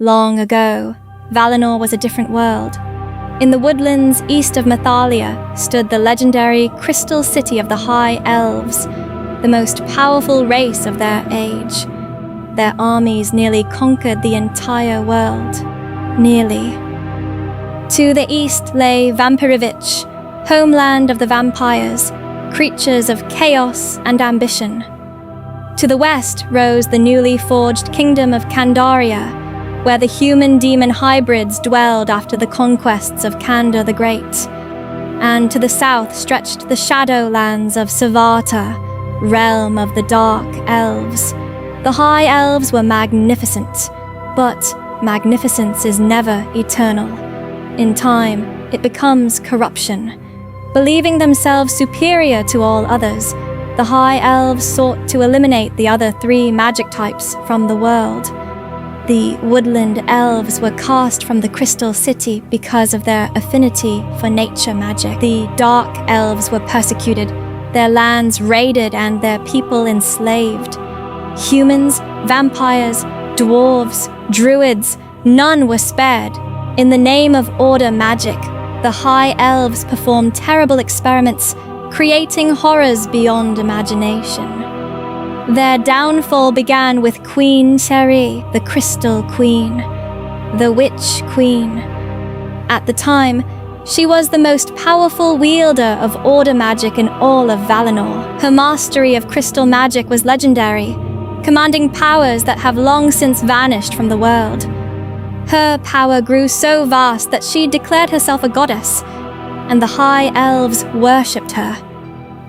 Long ago, Valinor was a different world. In the woodlands east of Mathalia stood the legendary crystal city of the High Elves, the most powerful race of their age. Their armies nearly conquered the entire world. Nearly. To the east lay Vampirivich, homeland of the vampires, creatures of chaos and ambition. To the west rose the newly forged kingdom of Candaria, where the human-demon hybrids dwelled after the conquests of Candor the Great. And to the south stretched the shadowlands of Savata, realm of the Dark Elves. The High Elves were magnificent, but magnificence is never eternal. In time, it becomes corruption. Believing themselves superior to all others, the High Elves sought to eliminate the other 3 magic types from the world. The Woodland Elves were cast from the Crystal City because of their affinity for nature magic. The Dark Elves were persecuted, their lands raided and their people enslaved. Humans, vampires, dwarves, druids, none were spared. In the name of order magic, the High Elves performed terrible experiments, creating horrors beyond imagination. Their downfall began with Queen Seri, the Crystal Queen, the Witch Queen. At the time, she was the most powerful wielder of order magic in all of Valinor. Her mastery of crystal magic was legendary, commanding powers that have long since vanished from the world. Her power grew so vast that she declared herself a goddess, and the High Elves worshipped her.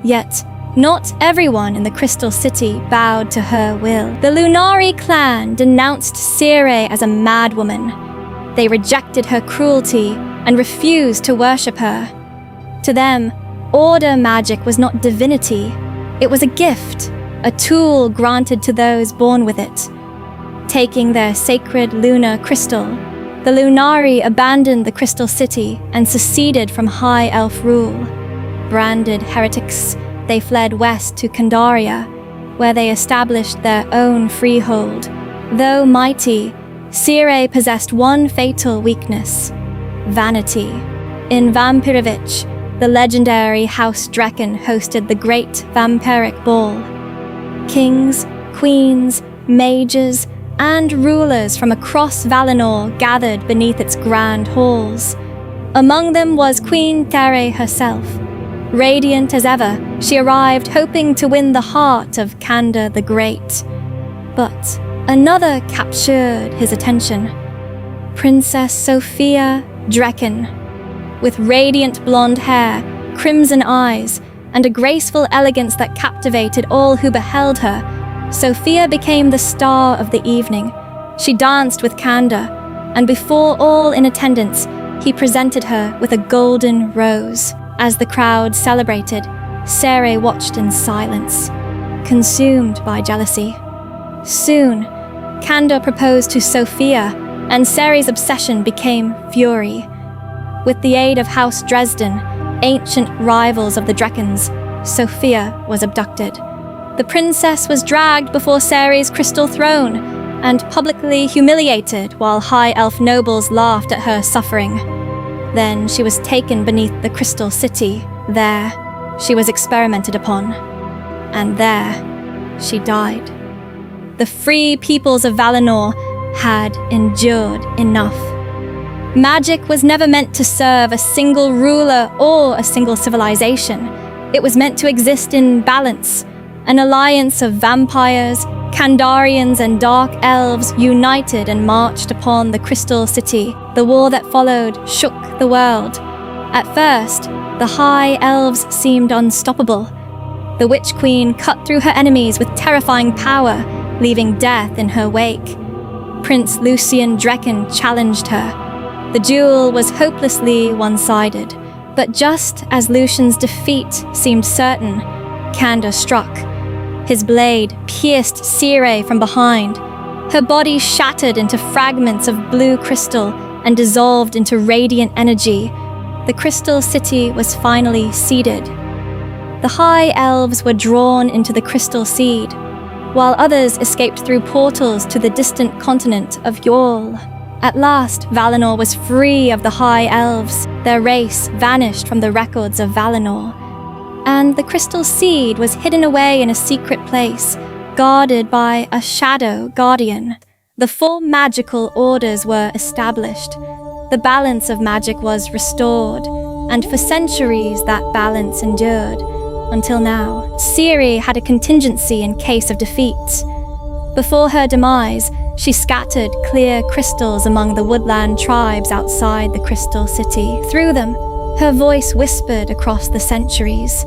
Yet, not everyone in the Crystal City bowed to her will. The Lunari clan denounced Seri as a madwoman. They rejected her cruelty and refused to worship her. To them, order magic was not divinity, it was a gift, a tool granted to those born with it. Taking their sacred lunar crystal, the Lunari abandoned the Crystal City and seceded from High Elf rule. Branded heretics, they fled west to Candaria, where they established their own freehold. Though mighty, Seri possessed one fatal weakness: vanity. In Vampirivich, the legendary House Dreken hosted the Great Vampiric Ball. Kings, queens, mages, and rulers from across Valinor gathered beneath its grand halls. Among them was Queen Tere herself. Radiant as ever, she arrived hoping to win the heart of Candor the Great. But another captured his attention: Princess Sofia Dreken. With radiant blonde hair, crimson eyes, and a graceful elegance that captivated all who beheld her, Sofia became the star of the evening. She danced with Candor, and before all in attendance, he presented her with a golden rose. As the crowd celebrated, Seri watched in silence, consumed by jealousy. Soon, Candor proposed to Sofia, and Seri's obsession became fury. With the aid of House Dresden, ancient rivals of the Drekens, Sofia was abducted. The princess was dragged before Seri's crystal throne and publicly humiliated while High Elf nobles laughed at her suffering. Then she was taken beneath the Crystal City. There, she was experimented upon. And there, she died. The free peoples of Valinor had endured enough. Magic was never meant to serve a single ruler or a single civilization. It was meant to exist in balance. An alliance of vampires, Candarians, and Dark Elves united and marched upon the Crystal City. The war that followed shook the world. At first, the High Elves seemed unstoppable. The Witch Queen cut through her enemies with terrifying power, leaving death in her wake. Prince Lucian Dreken challenged her. The duel was hopelessly one-sided, but just as Lucian's defeat seemed certain, Candor struck. His blade pierced Seri from behind. Her body shattered into fragments of blue crystal and dissolved into radiant energy. The Crystal City was finally seeded. The High Elves were drawn into the Crystal Seed, while others escaped through portals to the distant continent of Yol. At last, Valinor was free of the High Elves. Their race vanished from the records of Valinor, and the crystal seed was hidden away in a secret place, guarded by a shadow guardian. The 4 magical orders were established. The balance of magic was restored, and for centuries that balance endured, until now. Ciri had a contingency in case of defeat. Before her demise, she scattered clear crystals among the woodland tribes outside the Crystal City. Through them, her voice whispered across the centuries.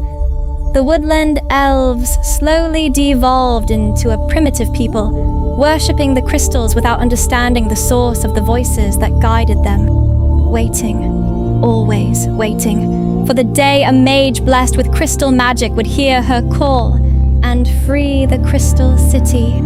The woodland elves slowly devolved into a primitive people, worshipping the crystals without understanding the source of the voices that guided them. Waiting, always waiting, for the day a mage blessed with crystal magic would hear her call and free the Crystal City.